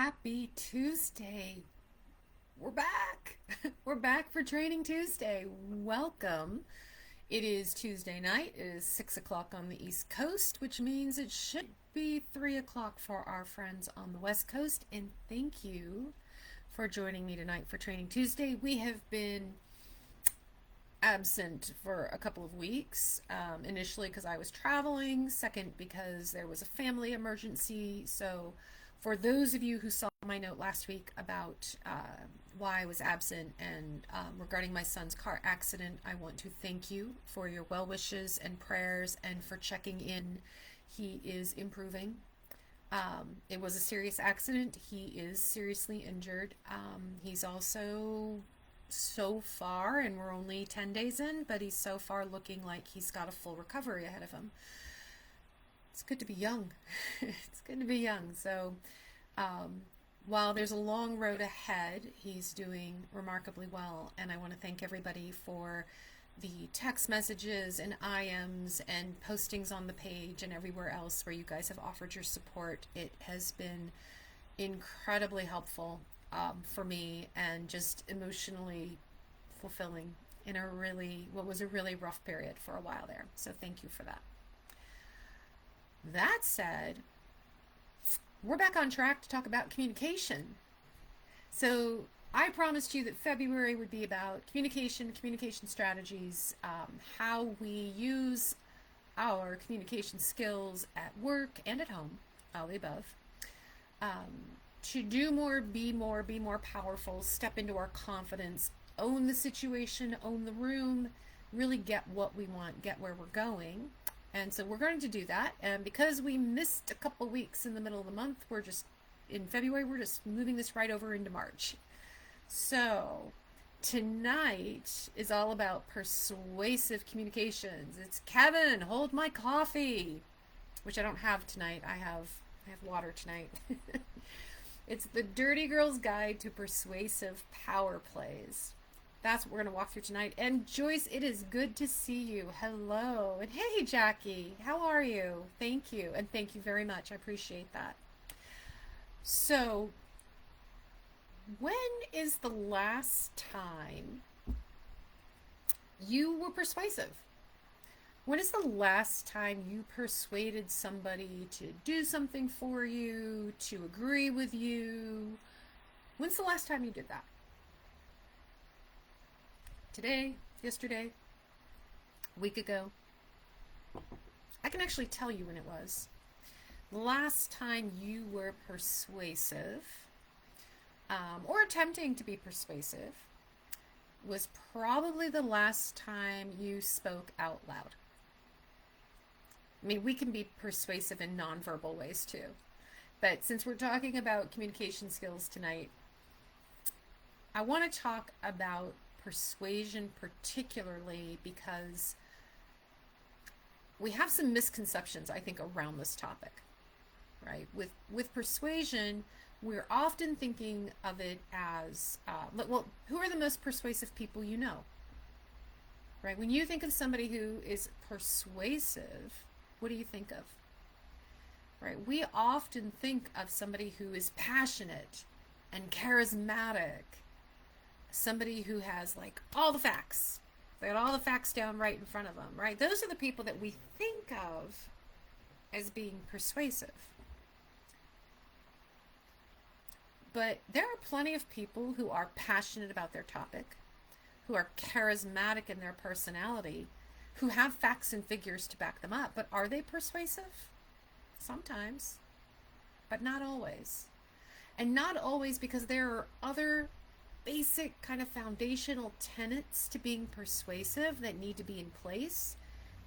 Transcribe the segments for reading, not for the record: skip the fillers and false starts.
Happy Tuesday. We're back. We're back for Training Tuesday. Welcome. It is Tuesday night. It is 6 o'clock on the East Coast, which means it should be 3 o'clock for our friends on the West Coast. And thank you for joining me tonight for Training Tuesday. We have been absent for a couple of weeks. Initially because I was traveling, second because there was a family emergency. So for those of you who saw my note last week about why I was absent and regarding my son's car accident, I want to thank you for your well wishes and prayers and for checking in. He is improving. It was a serious accident. He is seriously injured. He's also so far, and we're only 10 days in, but he's so far looking like he's got a full recovery ahead of him. It's good to be young. It's good to be young. So while there's a long road ahead, he's doing remarkably well. And I want to thank everybody for the text messages and IMs and postings on the page and everywhere else where you guys have offered your support. It has been incredibly helpful for me and just emotionally fulfilling in what was a really rough period for a while there. So thank you for that. That said, we're back on track to talk about communication. So I promised you that February would be about communication strategies, how we use our communication skills at work and at home, all the above. To do more, be more powerful, step into our confidence, own the situation, own the room, really get what we want, get where we're going. And so we're going to do that. And because we missed a couple weeks in the middle of the month, in February, we're just moving this right over into March. So tonight is all about persuasive communications. It's Kevin, hold my coffee, which I don't have tonight. I have water tonight. It's the Dirty Girl's Guide to Persuasive Power Plays. That's what we're going to walk through tonight. And Joyce, it is good to see you. Hello. And hey, Jackie, how are you? Thank you. And thank you very much. I appreciate that. So, when is the last time you were persuasive? When is the last time you persuaded somebody to do something for you, to agree with you? When's the last time you did that? Today? Yesterday? A week ago? I can actually tell you when it was. The last time you were persuasive, or attempting to be persuasive, was probably the last time you spoke out loud. I mean, we can be persuasive in nonverbal ways too. But since we're talking about communication skills tonight, I want to talk about persuasion particularly because we have some misconceptions, I think, around this topic, right? With persuasion, we're often thinking of it as, well, who are the most persuasive people you know? Right? When you think of somebody who is persuasive, what do you think of? Right? We often think of somebody who is passionate and charismatic, somebody who has like all the facts. They got all the facts down right in front of them, right? Those are the people that we think of as being persuasive. But there are plenty of people who are passionate about their topic, who are charismatic in their personality, who have facts and figures to back them up. But are they persuasive? Sometimes, but not always. And not always because there are other basic kind of foundational tenets to being persuasive that need to be in place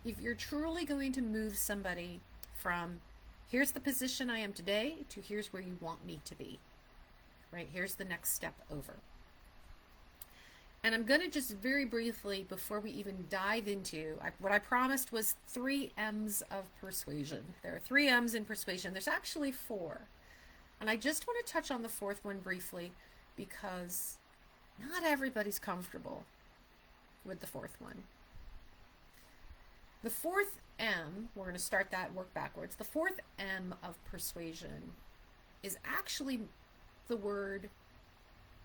if you're truly going to move somebody from here's the position I am today to here's where you want me to be. Right? Here's the next step over. And I'm going to just very briefly, before we even dive into, what I promised was 3 M's of persuasion. There are 3 M's in persuasion. There's actually 4. And I just want to touch on the 4th one briefly because not everybody's comfortable with the 4th one. The 4th M, we're going to start that, work backwards. The 4th M of persuasion is actually the word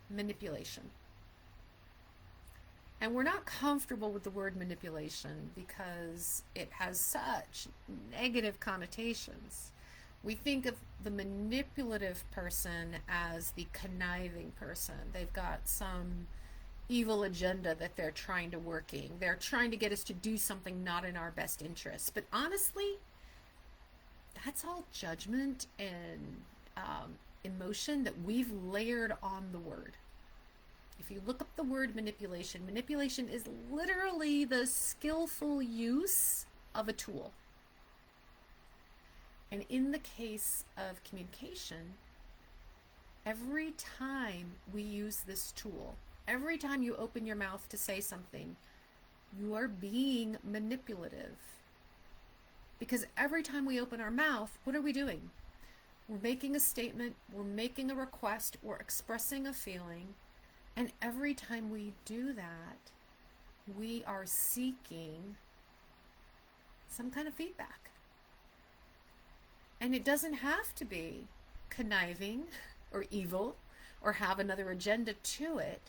manipulation. And we're not comfortable with the word manipulation because it has such negative connotations. We think of the manipulative person as the conniving person. They've got some evil agenda that they're trying to working. They're trying to get us to do something not in our best interest. But honestly, that's all judgment and emotion that we've layered on the word. If you look up the word manipulation, manipulation is literally the skillful use of a tool. And in the case of communication, every time we use this tool, every time you open your mouth to say something, you are being manipulative. Because every time we open our mouth, what are we doing? We're making a statement, we're making a request, we're expressing a feeling. And every time we do that, we are seeking some kind of feedback. And it doesn't have to be conniving or evil or have another agenda to it.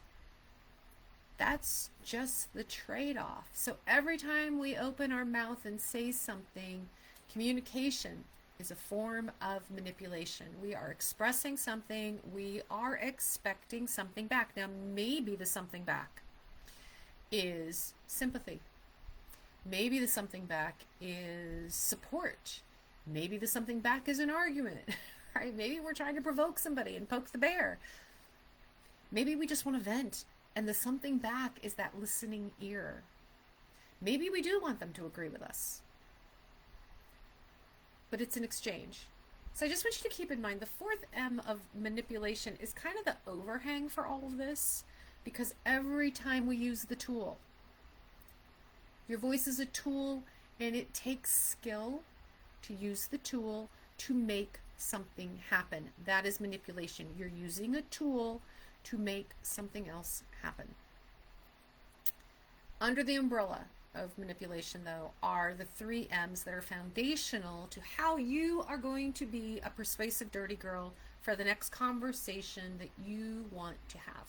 That's just the trade-off. So every time we open our mouth and say something, communication is a form of manipulation. We are expressing something, we are expecting something back. Now, maybe the something back is sympathy. Maybe the something back is support. Maybe the something back is an argument, right? Maybe we're trying to provoke somebody and poke the bear. Maybe we just want to vent, and the something back is that listening ear. Maybe we do want them to agree with us, but it's an exchange. So I just want you to keep in mind the fourth M of manipulation is kind of the overhang for all of this, because every time we use the tool, your voice is a tool, and it takes skill to use the tool to make something happen. That is manipulation. You're using a tool to make something else happen. Under the umbrella of manipulation, though, are the 3 M's that are foundational to how you are going to be a persuasive dirty girl for the next conversation that you want to have.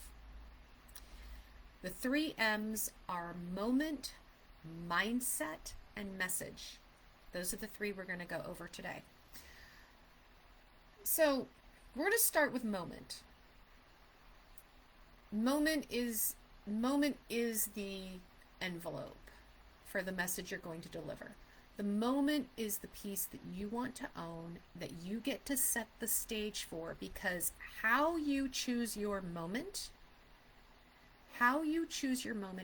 The 3 M's are moment, mindset, and message. Those are the 3 we're going to go over today. So we're going to start with moment. Moment is the envelope for the message you're going to deliver. The moment is the piece that you want to own, that you get to set the stage for, because how you choose your moment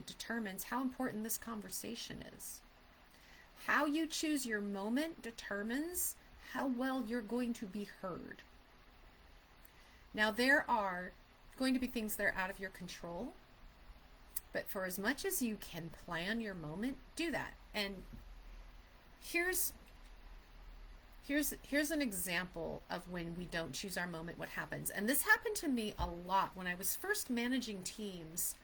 determines how important this conversation is. How you choose your moment determines how well you're going to be heard. Now, there are going to be things that are out of your control, but for as much as you can plan your moment, do that. And here's an example of when we don't choose our moment, what happens. And this happened to me a lot when I was first managing teams,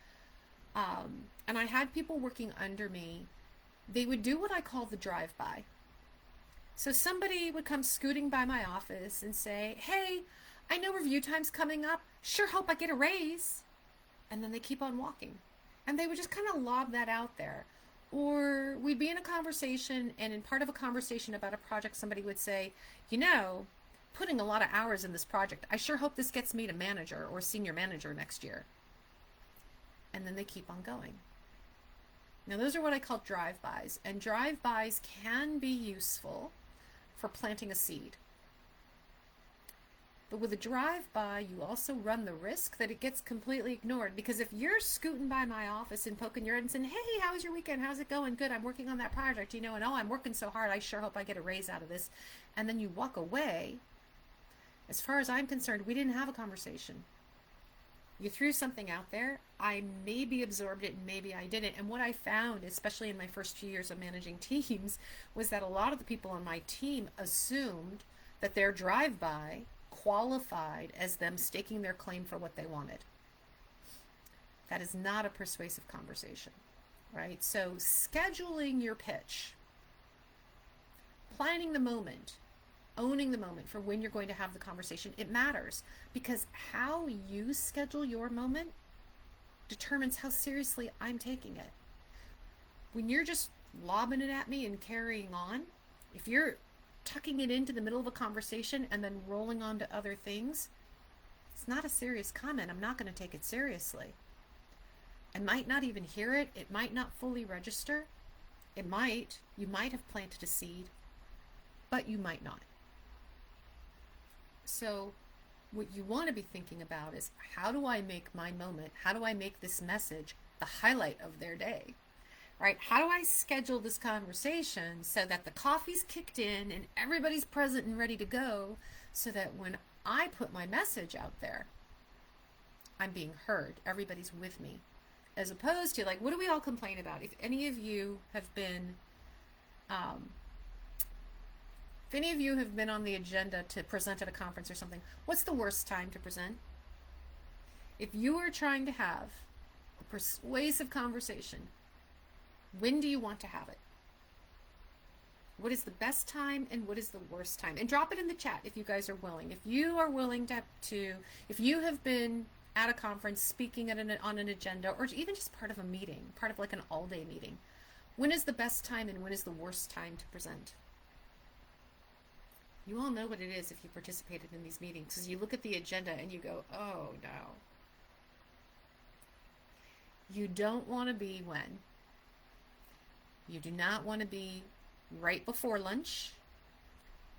and I had people working under me. They would do what I call the drive-by. So somebody would come scooting by my office and say, "Hey, I know review time's coming up. Sure hope I get a raise." And then they keep on walking. And they would just kind of lob that out there. Or we'd be in a conversation, and in part of a conversation about a project, somebody would say, "You know, putting a lot of hours in this project. I sure hope this gets me to manager or senior manager next year." And then they keep on going. Now, those are what I call drive-bys. And drive-bys can be useful for planting a seed. But with a drive-by, you also run the risk that it gets completely ignored. Because if you're scooting by my office and poking your head and saying, "Hey, how was your weekend? How's it going? Good, I'm working on that project, and oh, I'm working so hard, I sure hope I get a raise out of this." And then you walk away, as far as I'm concerned, we didn't have a conversation. You threw something out there. I maybe absorbed it, and maybe I didn't. And what I found, especially in my first few years of managing teams, was that a lot of the people on my team assumed that their drive-by qualified as them staking their claim for what they wanted. That is not a persuasive conversation, right? So scheduling your pitch, planning the moment, owning the moment for when you're going to have the conversation, it matters, because how you schedule your moment determines how seriously I'm taking it. When you're just lobbing it at me and carrying on, if you're tucking it into the middle of a conversation and then rolling on to other things, it's not a serious comment. I'm not going to take it seriously. I might not even hear it. It might not fully register. You might have planted a seed, but you might not. So what you want to be thinking about is, how do I make my moment, how do I make this message the highlight of their day, right? How do I schedule this conversation so that the coffee's kicked in and everybody's present and ready to go, so that when I put my message out there, I'm being heard, everybody's with me. As opposed to, like, what do we all complain about? If any of you have been on the agenda to present at a conference or something, what's the worst time to present? If you are trying to have a persuasive conversation, when do you want to have it? What is the best time and what is the worst time? And drop it in the chat if you guys are willing. If you are willing if you have been at a conference speaking on an agenda, or even just part of a meeting, part of like an all-day meeting, when is the best time and when is the worst time to present? You all know what it is if you participated in these meetings, because you look at the agenda and you go, oh no. You don't want to be when? You do not want to be right before lunch.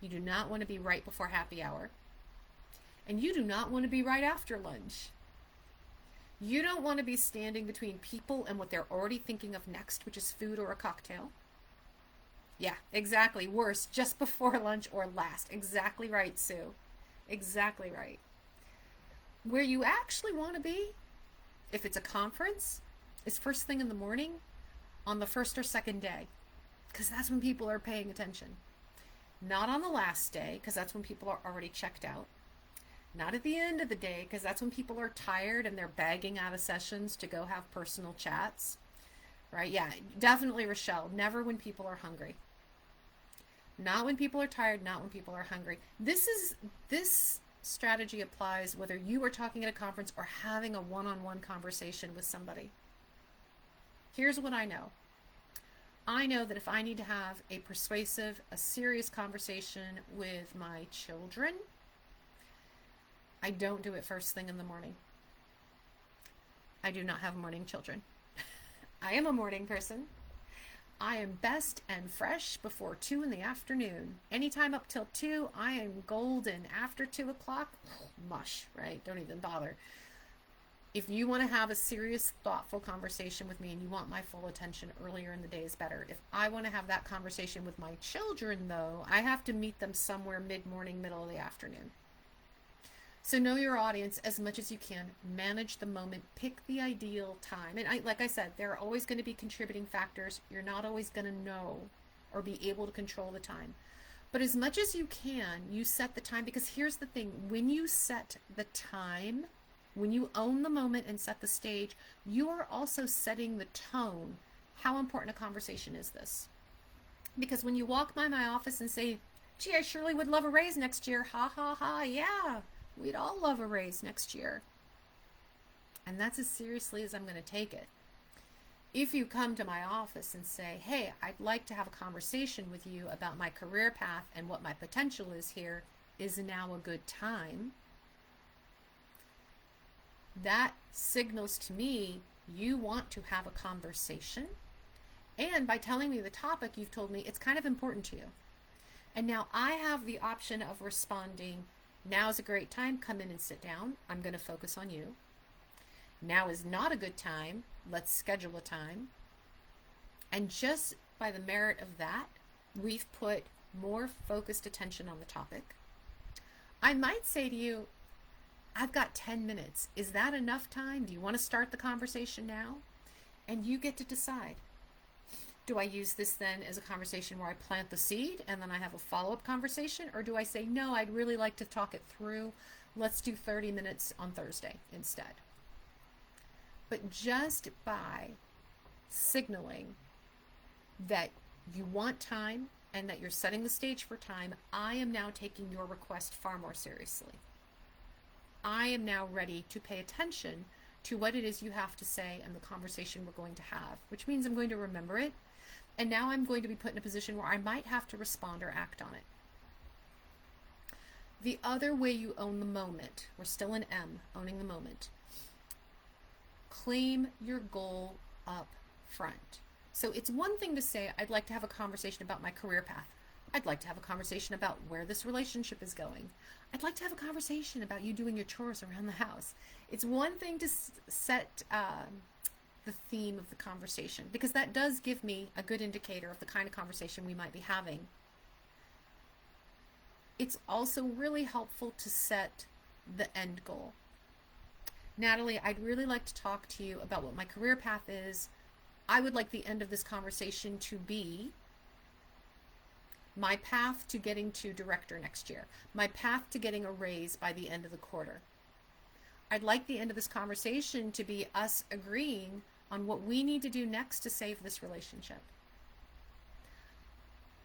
You do not want to be right before happy hour. And you do not want to be right after lunch. You don't want to be standing between people and what they're already thinking of next, which is food or a cocktail. Yeah, exactly. Worse, just before lunch or last. Exactly right, Sue. Exactly right. Where you actually want to be, if it's a conference, is first thing in the morning on the first or second day, because that's when people are paying attention. Not on the last day, because that's when people are already checked out. Not at the end of the day, because that's when people are tired and they're bagging out of sessions to go have personal chats. Right? Yeah, definitely, Rochelle. Never when people are hungry. Not when people are tired, not when people are hungry. This strategy applies whether you are talking at a conference or having a one-on-one conversation with somebody. Here's what I know. I know that if I need to have a persuasive, a serious conversation with my children, I don't do it first thing in the morning. I do not have morning children. I am a morning person. I am best and fresh before 2 in the afternoon. Anytime up till 2, I am golden. After 2 o'clock, mush, right? Don't even bother. If you want to have a serious, thoughtful conversation with me and you want my full attention, earlier in the day is better. If I want to have that conversation with my children, though, I have to meet them somewhere mid-morning, middle of the afternoon. So know your audience as much as you can. Manage the moment. Pick the ideal time. And like I said, there are always going to be contributing factors. You're not always going to know or be able to control the time. But as much as you can, you set the time, because here's the thing. When you set the time, when you own the moment and set the stage, you are also setting the tone. How important a conversation is this? Because when you walk by my office and say, gee, I surely would love a raise next year. Ha, ha, ha, yeah. We'd all love a raise next year. And that's as seriously as I'm going to take it. If you come to my office and say, hey, I'd like to have a conversation with you about my career path and what my potential is here, is now a good time? That signals to me you want to have a conversation. And by telling me the topic, you've told me it's kind of important to you. And now I have the option of responding, now is a great time, come in and sit down. I'm going to focus on you. Now is not a good time. Let's schedule a time. And just by the merit of that, we've put more focused attention on the topic. I might say to you, I've got 10 minutes. Is that enough time? Do you want to start the conversation now? And you get to decide. Do I use this then as a conversation where I plant the seed and then I have a follow-up conversation? Or do I say, no, I'd really like to talk it through. Let's do 30 minutes on Thursday instead. But just by signaling that you want time and that you're setting the stage for time, I am now taking your request far more seriously. I am now ready to pay attention to what it is you have to say and the conversation we're going to have, which means I'm going to remember it. And now I'm going to be put in a position where I might have to respond or act on it. The other way you own the moment, we're still in M, owning the moment. Claim your goal up front. So it's one thing to say, I'd like to have a conversation about my career path. I'd like to have a conversation about where this relationship is going. I'd like to have a conversation about you doing your chores around the house. It's one thing to set the theme of the conversation, because that does give me a good indicator of the kind of conversation we might be having. It's also really helpful to set the end goal. Natalie, I'd really like to talk to you about what my career path is. I would like the end of this conversation to be my path to getting to director next year, my path to getting a raise by the end of the quarter. I'd like the end of this conversation to be us agreeing on what we need to do next to save this relationship.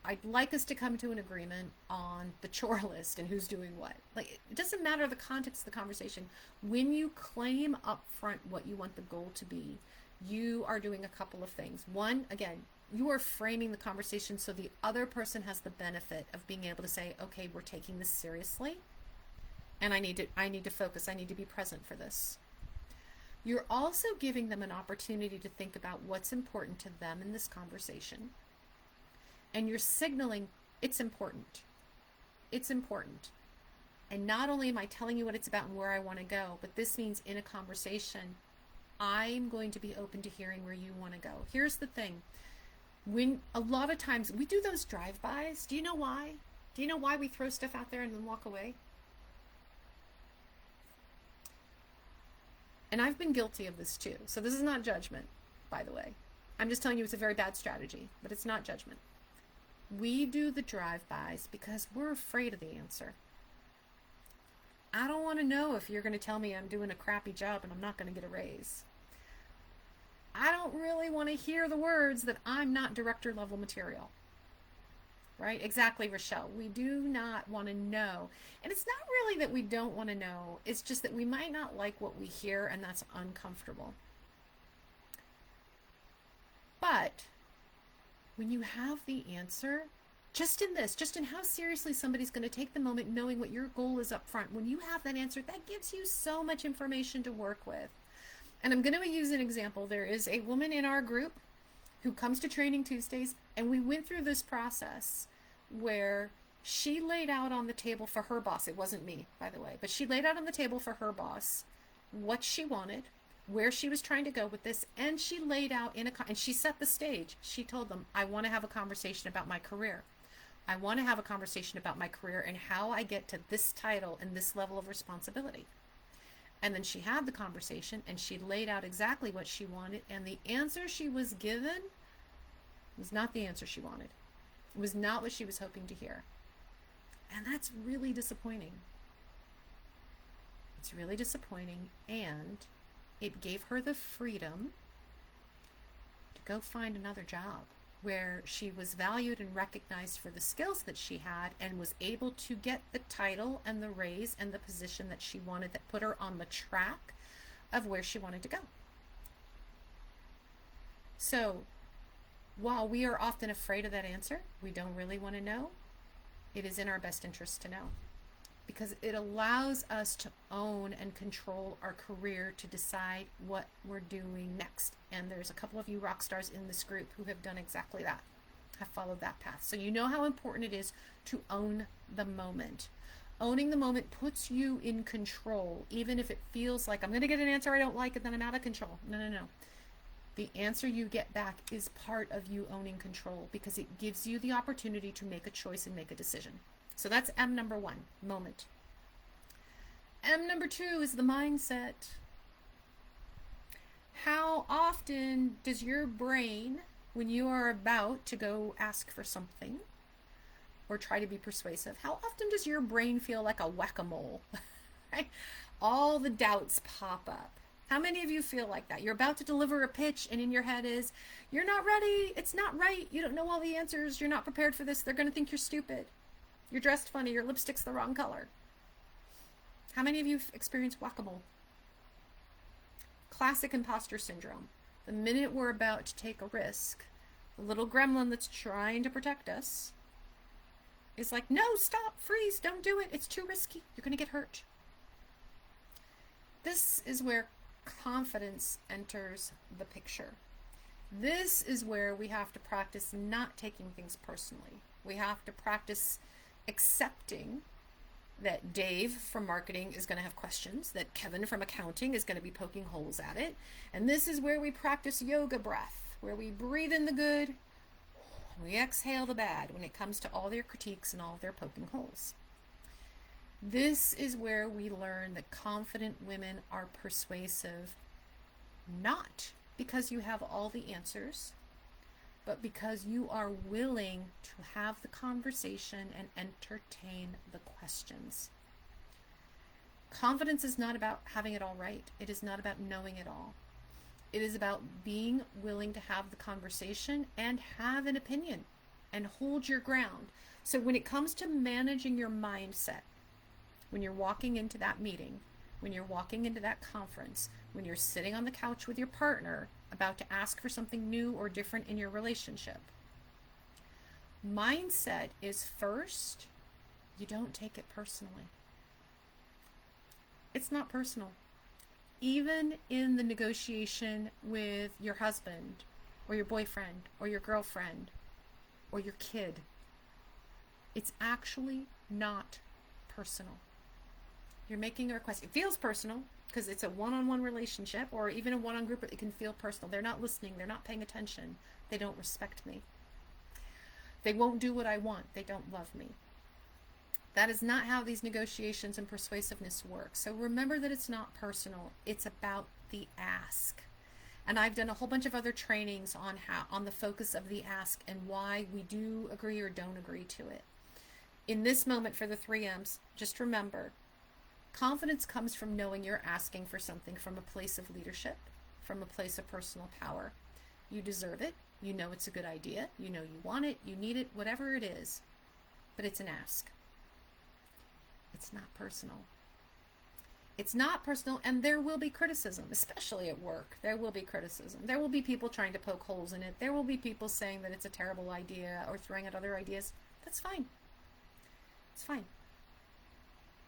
I'd like us to come to an agreement on the chore list and who's doing what. Like, it doesn't matter the context of the conversation. When you claim up front what you want the goal to be, you are doing a couple of things. One, again, you are framing the conversation so the other person has the benefit of being able to say, okay, we're taking this seriously, and I need to focus. I need to be present for this. You're also giving them an opportunity to think about what's important to them in this conversation. And you're signaling it's important. It's important. And not only am I telling you what it's about and where I want to go, but this means in a conversation, I'm going to be open to hearing where you want to go. Here's the thing. When a lot of times we do those drive-bys, do you know why? Do you know why we throw stuff out there and then walk away? And I've been guilty of this too. So this is not judgment, by the way. I'm just telling you it's a very bad strategy, but it's not judgment. We do the drive-bys because we're afraid of the answer. I don't want to know if you're going to tell me I'm doing a crappy job and I'm not going to get a raise. I don't really want to hear the words that I'm not director level material. Right? Exactly, Rochelle. We do not want to know. And it's not really that we don't want to know. It's just that we might not like what we hear, and that's uncomfortable. But when you have the answer, just in how seriously somebody's going to take the moment, knowing what your goal is up front, when you have that answer, that gives you so much information to work with. And I'm going to use an example. There is a woman in our group who comes to Training Tuesdays, and we went through this process where she laid out on the table for her boss, it wasn't me, by the way, but she laid out on the table for her boss what she wanted, where she was trying to go with this, and she laid out and she set the stage. She told them, I want to have a conversation about my career. I want to have a conversation about my career and how I get to this title and this level of responsibility. And then she had the conversation and she laid out exactly what she wanted, and the answer she was given was not the answer she wanted. It was not what she was hoping to hear. And that's really disappointing. It's really disappointing, and it gave her the freedom to go find another job where she was valued and recognized for the skills that she had and was able to get the title and the raise and the position that she wanted, that put her on the track of where she wanted to go. So while we are often afraid of that answer, we don't really want to know, it is in our best interest to know, because it allows us to own and control our career, to decide what we're doing next. And there's a couple of you rock stars in this group who have done exactly that, have followed that path. So you know how important it is to own the moment. Owning the moment puts you in control, even if it feels like I'm going to get an answer I don't like and then I'm out of control. No. The answer you get back is part of you owning control, because it gives you the opportunity to make a choice and make a decision. So that's M number 1, moment. M number 2 is the mindset. How often does your brain, when you are about to go ask for something or try to be persuasive, how often does your brain feel like a whack-a-mole? Right? All the doubts pop up. How many of you feel like that? You're about to deliver a pitch and in your head is, you're not ready. It's not right. You don't know all the answers. You're not prepared for this. They're going to think you're stupid. You're dressed funny. Your lipstick's the wrong color. How many of you experienced whack-a-mole? Classic imposter syndrome. The minute we're about to take a risk, the little gremlin that's trying to protect us is like, no, stop, freeze, don't do it. It's too risky. You're going to get hurt. This is where confidence enters the picture. This is where we have to practice not taking things personally. We have to practice accepting that Dave from marketing is going to have questions, that Kevin from accounting is going to be poking holes at it. And this is where we practice yoga breath, where we breathe in the good, we exhale the bad when it comes to all their critiques and all their poking holes. This is where we learn that confident women are persuasive, not because you have all the answers, but because you are willing to have the conversation and entertain the questions. Confidence is not about having it all right. It is not about knowing it all. It is about being willing to have the conversation and have an opinion and hold your ground. So when it comes to managing your mindset, when you're walking into that meeting, when you're walking into that conference, when you're sitting on the couch with your partner about to ask for something new or different in your relationship, mindset is first, you don't take it personally. It's not personal. Even in the negotiation with your husband or your boyfriend or your girlfriend or your kid, it's actually not personal. You're making a request. It feels personal because it's a one-on-one relationship, or even a one-on group, it can feel personal. They're not listening. They're not paying attention. They don't respect me. They won't do what I want. They don't love me. That is not how these negotiations and persuasiveness work. So remember that it's not personal. It's about the ask. And I've done a whole bunch of other trainings on the focus of the ask and why we do agree or don't agree to it. In this moment for the 3Ms, just remember, confidence comes from knowing you're asking for something from a place of leadership, from a place of personal power. You deserve it. You know it's a good idea. You know you want it. You need it, whatever it is. But it's an ask. It's not personal. It's not personal, and there will be criticism, especially at work. There will be criticism. There will be people trying to poke holes in it. There will be people saying that it's a terrible idea or throwing out other ideas. That's fine. It's fine.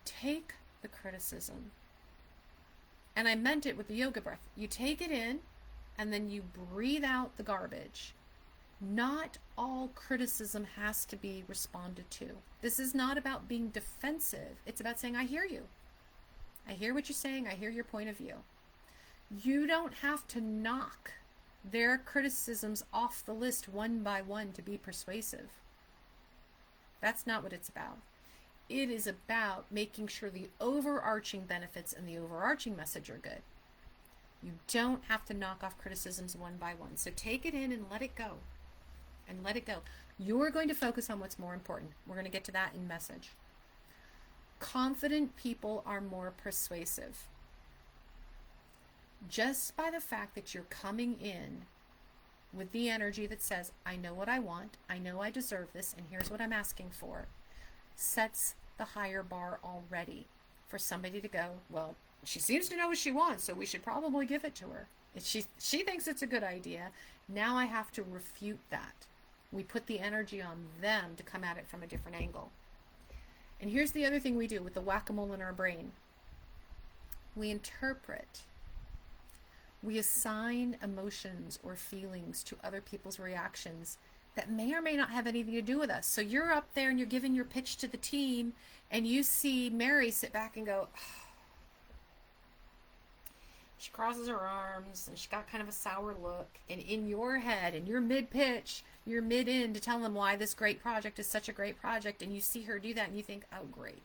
Take the criticism. And I meant it with the yoga breath. You take it in and then you breathe out the garbage. Not all criticism has to be responded to. This is not about being defensive. It's about saying, I hear you. I hear what you're saying. I hear your point of view. You don't have to knock their criticisms off the list one by one to be persuasive. That's not what it's about. It is about making sure the overarching benefits and the overarching message are good. You don't have to knock off criticisms one by one. So take it in and let it go. And let it go. You're going to focus on what's more important. We're going to get to that in message. Confident people are more persuasive. Just by the fact that you're coming in with the energy that says, I know what I want, I know I deserve this, and here's what I'm asking for, sets the higher bar already for somebody to go, well, she seems to know what she wants, so we should probably give it to her. If she thinks it's a good idea. Now I have to refute that. We put the energy on them to come at it from a different angle. And here's the other thing we do with the whack-a-mole in our brain. We interpret. We assign emotions or feelings to other people's reactions that may or may not have anything to do with us. So you're up there and you're giving your pitch to the team and you see Mary sit back and go, oh. She crosses her arms and she's got kind of a sour look. And in your head, and you're mid-pitch, you're mid-in to tell them why this great project is such a great project. And you see her do that and you think, oh, great.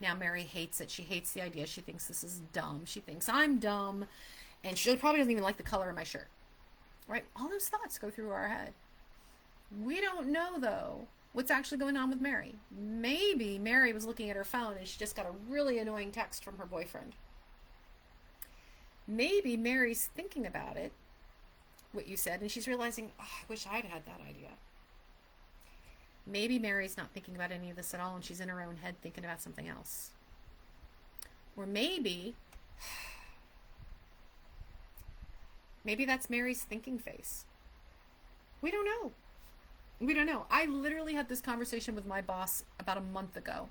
Now Mary hates it. She hates the idea. She thinks this is dumb. She thinks I'm dumb. And she probably doesn't even like the color of my shirt. Right? All those thoughts go through our head. We don't know, though, what's actually going on with Mary. Maybe Mary was looking at her phone and she just got a really annoying text from her boyfriend. Maybe Mary's thinking about it, what you said, and she's realizing, oh, I wish I'd had that idea. Maybe Mary's not thinking about any of this at all and she's in her own head thinking about something else. Or maybe that's Mary's thinking face. We don't know. We don't know. I literally had this conversation with my boss about a month ago.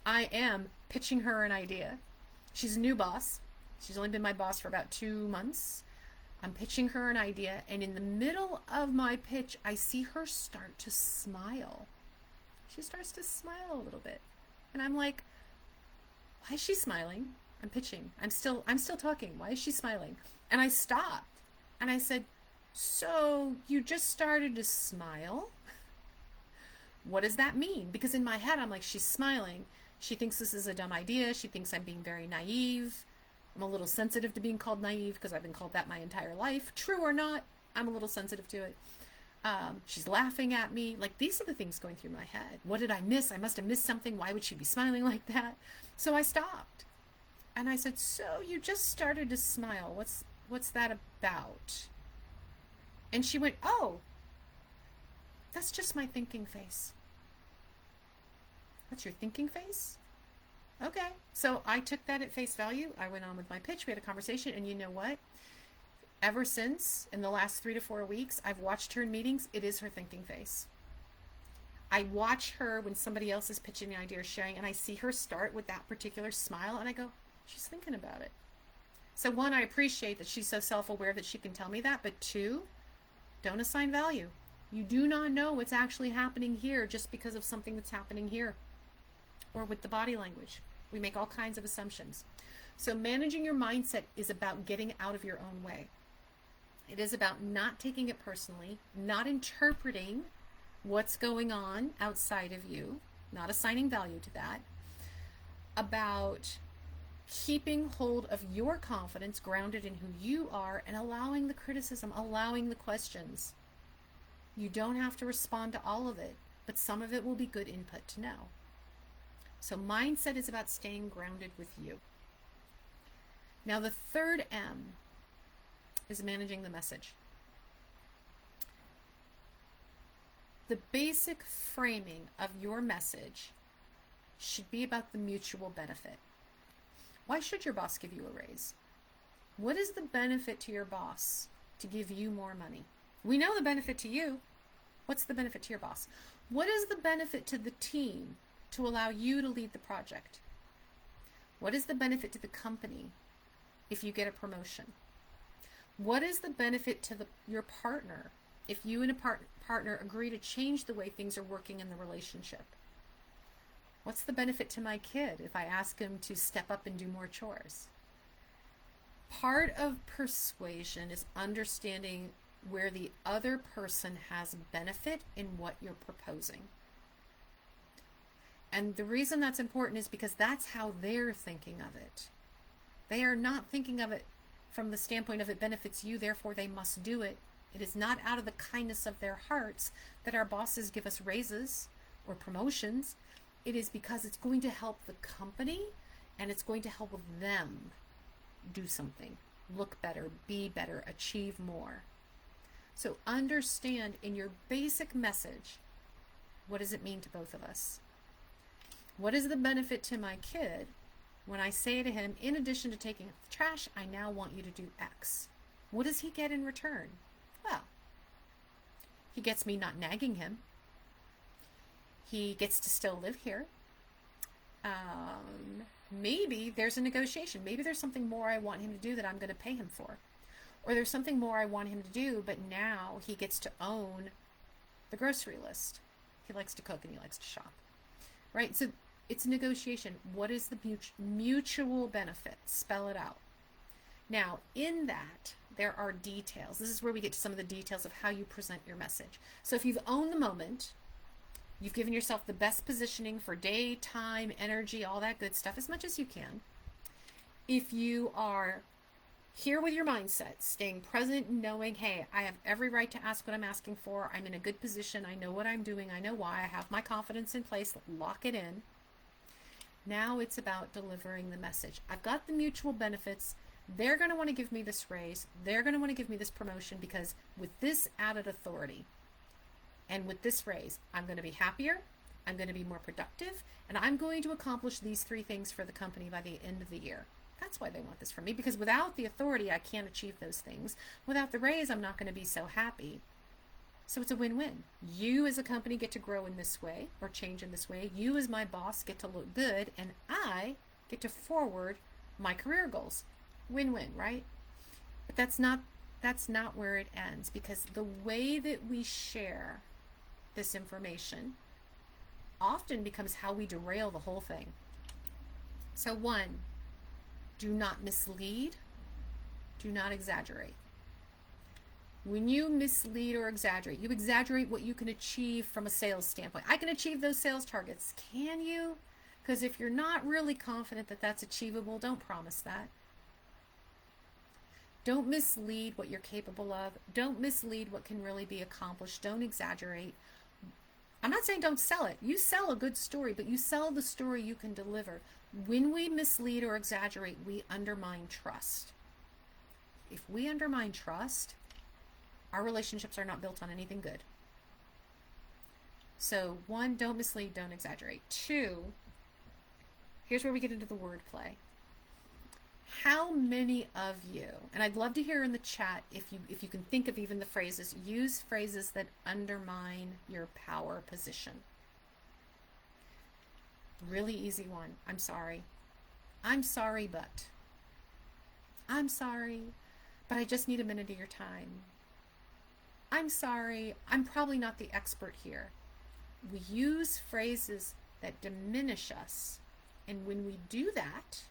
I am pitching her an idea. She's a new boss. She's only been my boss for about 2 months. I'm pitching her an idea, and in the middle of my pitch, I see her start to smile. She starts to smile a little bit. And I'm like, why is she smiling? I'm pitching. I'm still talking. Why is she smiling? And I stopped. And I said, so you just started to smile? What does that mean? Because in my head, I'm like, she's smiling. She thinks this is a dumb idea. She thinks I'm being very naive. I'm a little sensitive to being called naive because I've been called that my entire life. True or not, I'm a little sensitive to it. She's laughing at me. Like, these are the things going through my head. What did I miss? I must have missed something. Why would she be smiling like that? So I stopped. And I said, so you just started to smile. What's that about? And she went, oh, that's just my thinking face. That's your thinking face? Okay. So I took that at face value. I went on with my pitch. We had a conversation. And you know what? Ever since, in the last 3 to 4 weeks, I've watched her in meetings. It is her thinking face. I watch her when somebody else is pitching an idea or sharing, and I see her start with that particular smile, and I go, she's thinking about it. So one, I appreciate that she's so self-aware that she can tell me that, but two, don't assign value. You do not know what's actually happening here just because of something that's happening here. Or with the body language. We make all kinds of assumptions. So managing your mindset is about getting out of your own way. It is about not taking it personally, not interpreting what's going on outside of you, not assigning value to that, about keeping hold of your confidence grounded in who you are and allowing the criticism, allowing the questions. You don't have to respond to all of it, but some of it will be good input to know. So mindset is about staying grounded with you. Now the third M is managing the message. The basic framing of your message should be about the mutual benefit. Why should your boss give you a raise? What is the benefit to your boss to give you more money? We know the benefit to you. What's the benefit to your boss? What is the benefit to the team to allow you to lead the project? What is the benefit to the company if you get a promotion? What is the benefit to your partner if you and a partner agree to change the way things are working in the relationship? What's the benefit to my kid if I ask him to step up and do more chores? Part of persuasion is understanding where the other person has benefit in what you're proposing. And the reason that's important is because that's how they're thinking of it. They are not thinking of it from the standpoint of it benefits you, therefore they must do it. It is not out of the kindness of their hearts that our bosses give us raises or promotions. It is because it's going to help the company and it's going to help them do something, look better, be better, achieve more. So understand in your basic message, what does it mean to both of us? What is the benefit to my kid when I say to him, in addition to taking out the trash, I now want you to do X? What does he get in return? Well, he gets me not nagging him. He gets to still live here. Maybe there's a negotiation. Maybe there's something more I want him to do that I'm going to pay him for. Or there's something more I want him to do, but now he gets to own the grocery list. He likes to cook and he likes to shop. Right? So it's a negotiation. What is the mutual benefit? Spell it out. Now, in that, there are details. This is where we get to some of the details of how you present your message. So if you've owned the moment, you've given yourself the best positioning for day, time, energy, all that good stuff, as much as you can. If you are here with your mindset, staying present, knowing, hey, I have every right to ask what I'm asking for. I'm in a good position. I know what I'm doing. I know why. I have my confidence in place. Lock it in. Now it's about delivering the message. I've got the mutual benefits. They're going to want to give me this raise. They're going to want to give me this promotion because with this added authority and with this raise, I'm going to be happier, I'm going to be more productive, and I'm going to accomplish these 3 things for the company by the end of the year. That's why they want this from me, because without the authority, I can't achieve those things. Without the raise, I'm not going to be so happy. So it's a win-win. You as a company get to grow in this way or change in this way. You as my boss get to look good, and I get to forward my career goals. Win-win, right? But that's not where it ends, because the way that we share this information often becomes how we derail the whole thing. So 1, do not mislead, do not exaggerate. When you mislead or exaggerate, you exaggerate what you can achieve from a sales standpoint. I can achieve those sales targets. Can you? Because if you're not really confident that that's achievable, don't promise that. Don't mislead what you're capable of. Don't mislead what can really be accomplished. Don't exaggerate. I'm not saying don't sell it. You sell a good story, but you sell the story you can deliver. When we mislead or exaggerate, we undermine trust. If we undermine trust, our relationships are not built on anything good. So 1, don't mislead, don't exaggerate. 2, here's where we get into the wordplay. How many of you, and I'd love to hear in the chat if you can think of even the phrases, use phrases that undermine your power position. Really easy one. I'm sorry. I'm sorry, but. I'm sorry, but I just need a minute of your time. I'm sorry, I'm probably not the expert here. We use phrases that diminish us. And when we do that,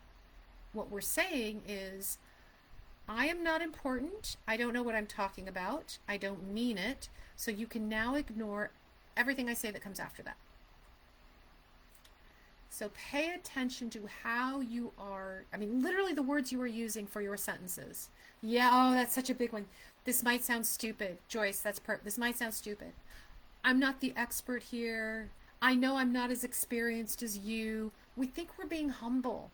what we're saying is, I am not important. I don't know what I'm talking about. I don't mean it. So you can now ignore everything I say that comes after that. So pay attention to how you are, literally the words you are using for your sentences. Yeah, oh, that's such a big one. This might sound stupid. Joyce, this might sound stupid. I'm not the expert here. I know I'm not as experienced as you. We think we're being humble.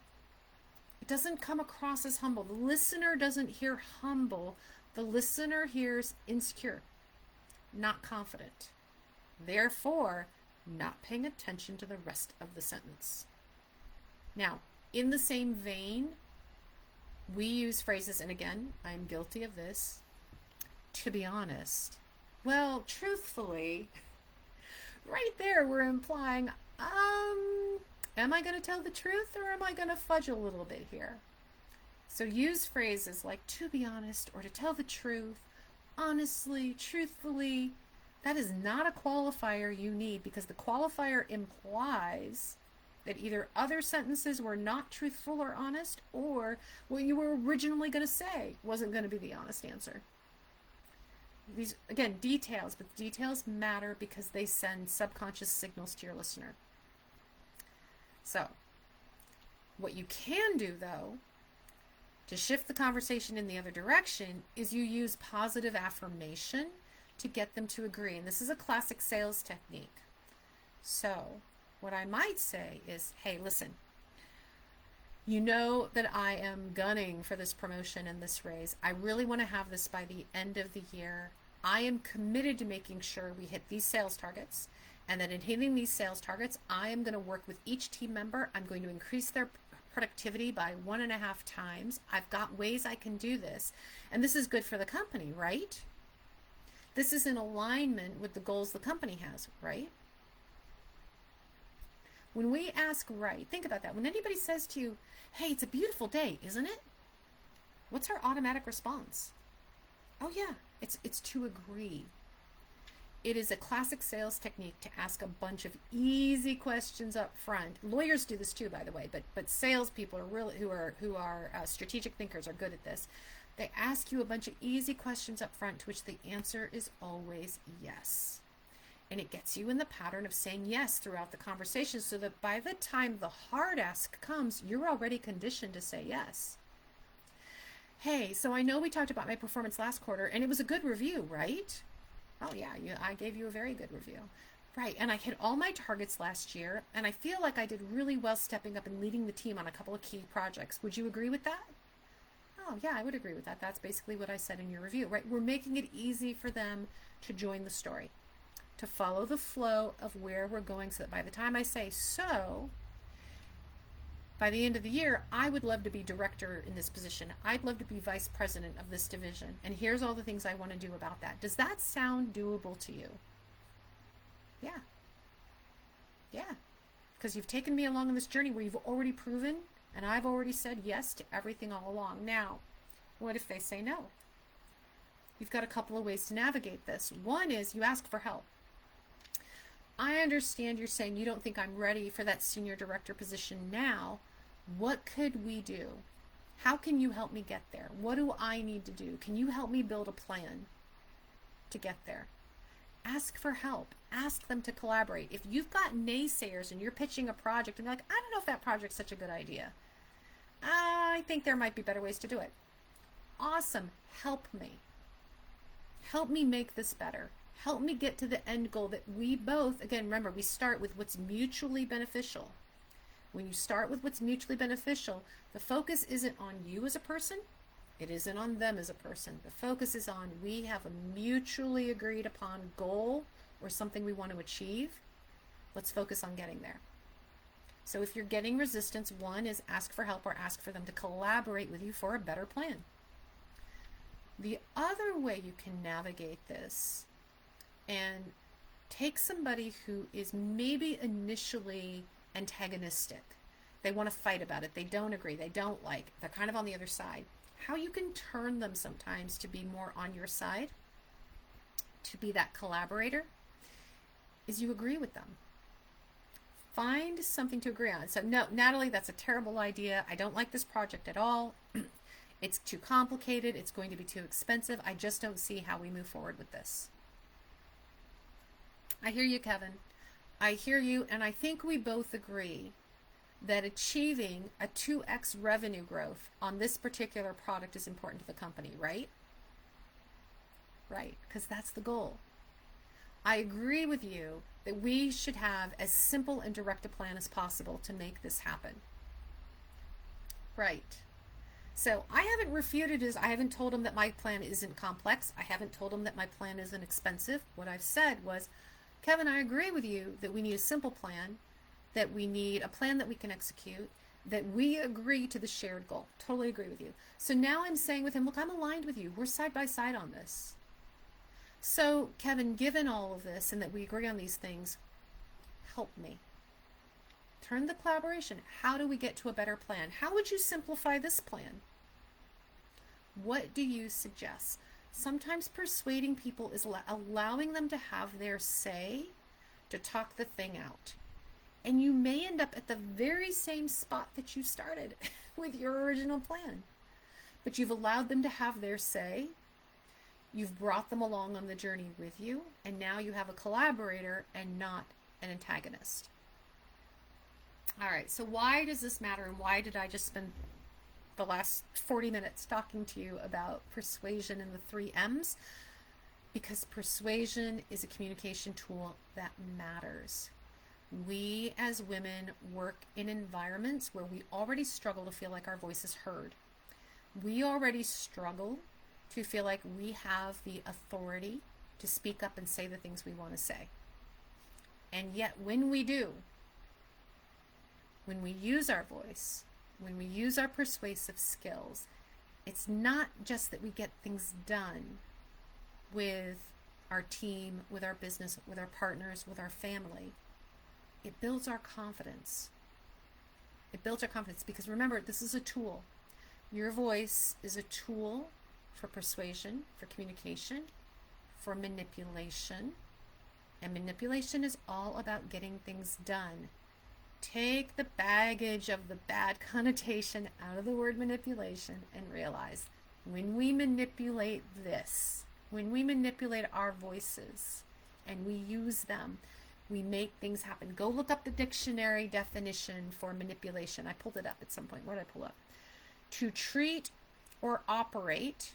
It doesn't come across as humble. The listener doesn't hear humble. The listener hears insecure, not confident. Therefore, not paying attention to the rest of the sentence. Now, in the same vein, we use phrases, and again, I'm guilty of this, to be honest. Well, truthfully, right there we're implying, am I going to tell the truth or am I going to fudge a little bit here? So use phrases like to be honest or to tell the truth, honestly, truthfully. That is not a qualifier you need, because the qualifier implies that either other sentences were not truthful or honest, or what you were originally going to say wasn't going to be the honest answer. These, again, details, but details matter because they send subconscious signals to your listener. So, what you can do, though, to shift the conversation in the other direction is you use positive affirmation to get them to agree. And this is a classic sales technique. So what I might say is, hey, listen, you know that I am gunning for this promotion and this raise. I really want to have this by the end of the year. I am committed to making sure we hit these sales targets, and that in hitting these sales targets, I am going to work with each team member. I'm going to increase their productivity by 1.5 times. I've got ways I can do this, and this is good for the company, right? This is in alignment with the goals the company has, right? When we ask right, think about that. When anybody says to you, hey, it's a beautiful day, isn't it? What's our automatic response? Oh yeah, it's to agree. It is a classic sales technique to ask a bunch of easy questions up front. Lawyers do this too, by the way, but salespeople are really who are strategic thinkers are good at this. They ask you a bunch of easy questions up front to which the answer is always yes. And it gets you in the pattern of saying yes throughout the conversation, so that by the time the hard ask comes, you're already conditioned to say yes. Hey, so I know we talked about my performance last quarter, and it was a good review, right? Oh yeah, I gave you a very good review. Right, and I hit all my targets last year, and I feel like I did really well stepping up and leading the team on a couple of key projects. Would you agree with that? Oh, yeah, I would agree with that. That's basically what I said in your review, right? We're making it easy for them to join the story, to follow the flow of where we're going, so that by the time I say so, by the end of the year, I would love to be director in this position. I'd love to be vice president of this division. And here's all the things I want to do about that. Does that sound doable to you? Yeah. Yeah. Because you've taken me along on this journey where you've already proven, and I've already said yes to everything all along. Now, what if they say no? You've got a couple of ways to navigate this. One is you ask for help. I understand you're saying you don't think I'm ready for that senior director position now. What could we do? How can you help me get there? What do I need to do? Can you help me build a plan to get there? Ask for help. Ask them to collaborate. If you've got naysayers and you're pitching a project and you're like, I don't know if that project's such a good idea. I think there might be better ways to do it. Awesome. Help me. Help me make this better. Help me get to the end goal that we both, again, remember, we start with what's mutually beneficial. When you start with what's mutually beneficial, the focus isn't on you as a person. It isn't on them as a person. The focus is on we have a mutually agreed upon goal or something we want to achieve. Let's focus on getting there. So if you're getting resistance, one is ask for help or ask for them to collaborate with you for a better plan. The other way you can navigate this and take somebody who is maybe initially antagonistic. They want to fight about it. They don't agree. They don't like. They're kind of on the other side. How you can turn them sometimes to be more on your side, to be that collaborator, is you agree with them. Find something to agree on. So, no, Natalie, that's a terrible idea. I don't like this project at all. It's too complicated. It's going to be too expensive. I just don't see how we move forward with this. I hear you, Kevin. I hear you, and I think we both agree that achieving a 2x revenue growth on this particular product is important to the company, right? Right, because that's the goal. I agree with you that we should have as simple and direct a plan as possible to make this happen. Right. So I haven't refuted I haven't told him that my plan isn't complex. I haven't told him that my plan isn't expensive. What I've said was, Kevin, I agree with you that we need a simple plan, that we need a plan that we can execute, that we agree to the shared goal. Totally agree with you. So now I'm saying with him, look, I'm aligned with you. We're side by side on this. So, Kevin, given all of this and that we agree on these things, help me. Turn the collaboration. How do we get to a better plan? How would you simplify this plan? What do you suggest? Sometimes persuading people is allowing them to have their say, to talk the thing out. And you may end up at the very same spot that you started with your original plan. But you've allowed them to have their say. You've brought them along on the journey with you. And now you have a collaborator and not an antagonist. All right, so why does this matter? And why did I just spend the last 40 minutes talking to you about persuasion and the 3 M's? Because persuasion is a communication tool that matters. We as women work in environments where we already struggle to feel like our voice is heard. We already struggle to feel like we have the authority to speak up and say the things we want to say. And yet when we do, when we use our voice, when we use our persuasive skills, it's not just that we get things done with our team, with our business, with our partners, with our family. It builds our confidence. It builds our confidence because remember, this is a tool. Your voice is a tool for persuasion, for communication, for manipulation. And manipulation is all about getting things done. Take the baggage of the bad connotation out of the word manipulation and realize when we manipulate this, when we manipulate our voices and we use them, we make things happen. Go look up the dictionary definition for manipulation. I pulled it up at some point. Where did I pull up? To treat or operate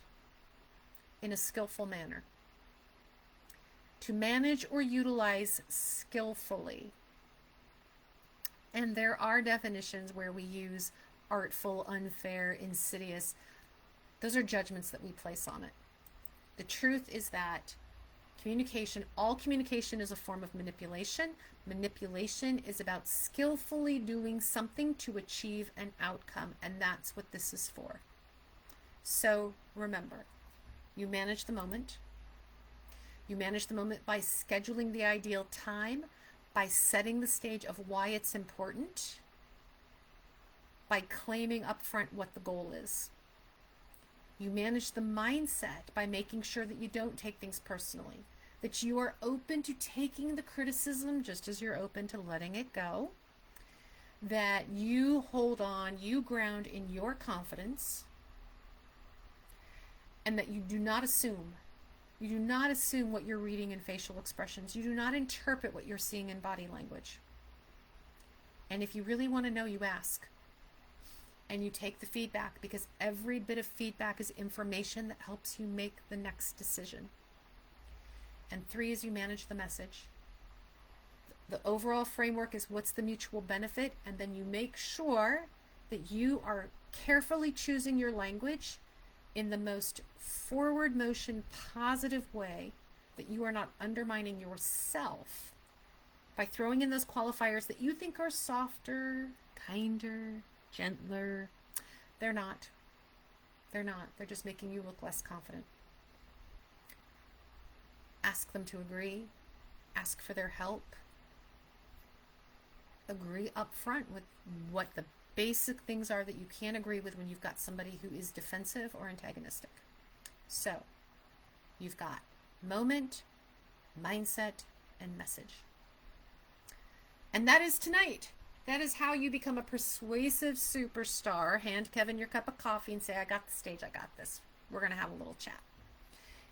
in a skillful manner. To manage or utilize skillfully. And there are definitions where we use artful, unfair, insidious. Those are judgments that we place on it. The truth is that communication, all communication is a form of manipulation. Manipulation is about skillfully doing something to achieve an outcome, and that's what this is for. So remember, you manage the moment. You manage the moment by scheduling the ideal time, by setting the stage of why it's important, by claiming upfront what the goal is. You manage the mindset by making sure that you don't take things personally, that you are open to taking the criticism just as you're open to letting it go, that you hold on, you ground in your confidence, and that you do not assume. You do not assume what you're reading in facial expressions. You do not interpret what you're seeing in body language. And if you really want to know, you ask. And you take the feedback, because every bit of feedback is information that helps you make the next decision. And 3 is you manage the message. The overall framework is what's the mutual benefit, and then you make sure that you are carefully choosing your language in the most forward motion, positive way, that you are not undermining yourself by throwing in those qualifiers that you think are softer, kinder, gentler. They're not. They're not. They're just making you look less confident. Ask them to agree. Ask for their help. Agree up front with what the basic things are that you can't agree with when you've got somebody who is defensive or antagonistic. So, you've got moment, mindset, and message. And that is tonight. That is how you become a persuasive superstar. Hand Kevin your cup of coffee and say, I got the stage, I got this. We're going to have a little chat.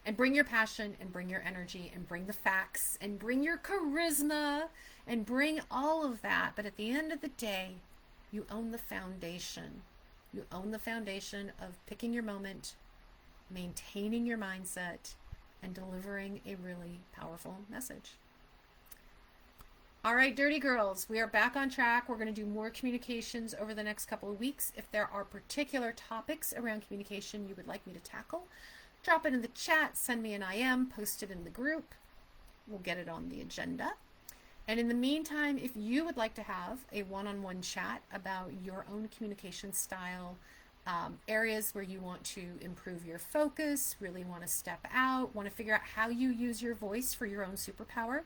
And bring your passion, and bring your energy, and bring the facts, and bring your charisma, and bring all of that. But at the end of the day, you own the foundation. You own the foundation of picking your moment, maintaining your mindset, and delivering a really powerful message. All right, Dirty Girls, we are back on track. We're going to do more communications over the next couple of weeks. If there are particular topics around communication you would like me to tackle, drop it in the chat, send me an IM, post it in the group. We'll get it on the agenda. And in the meantime, if you would like to have a one-on-one chat about your own communication style, areas where you want to improve your focus, really want to step out, want to figure out how you use your voice for your own superpower,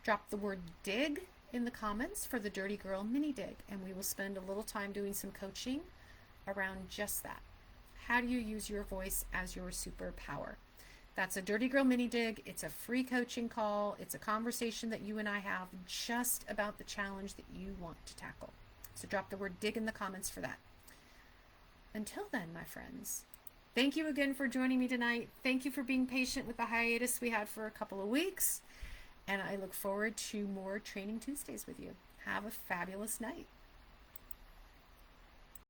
drop the word dig in the comments for the Dirty Girl mini dig, and we will spend a little time doing some coaching around just that. How do you use your voice as your superpower? That's a Dirty Girl mini dig. It's a free coaching call. It's a conversation that you and I have just about the challenge that you want to tackle. So drop the word dig in the comments for that. Until then, my friends, thank you again for joining me tonight. Thank you for being patient with the hiatus we had for a couple of weeks. And I look forward to more Training Tuesdays with you. Have a fabulous night.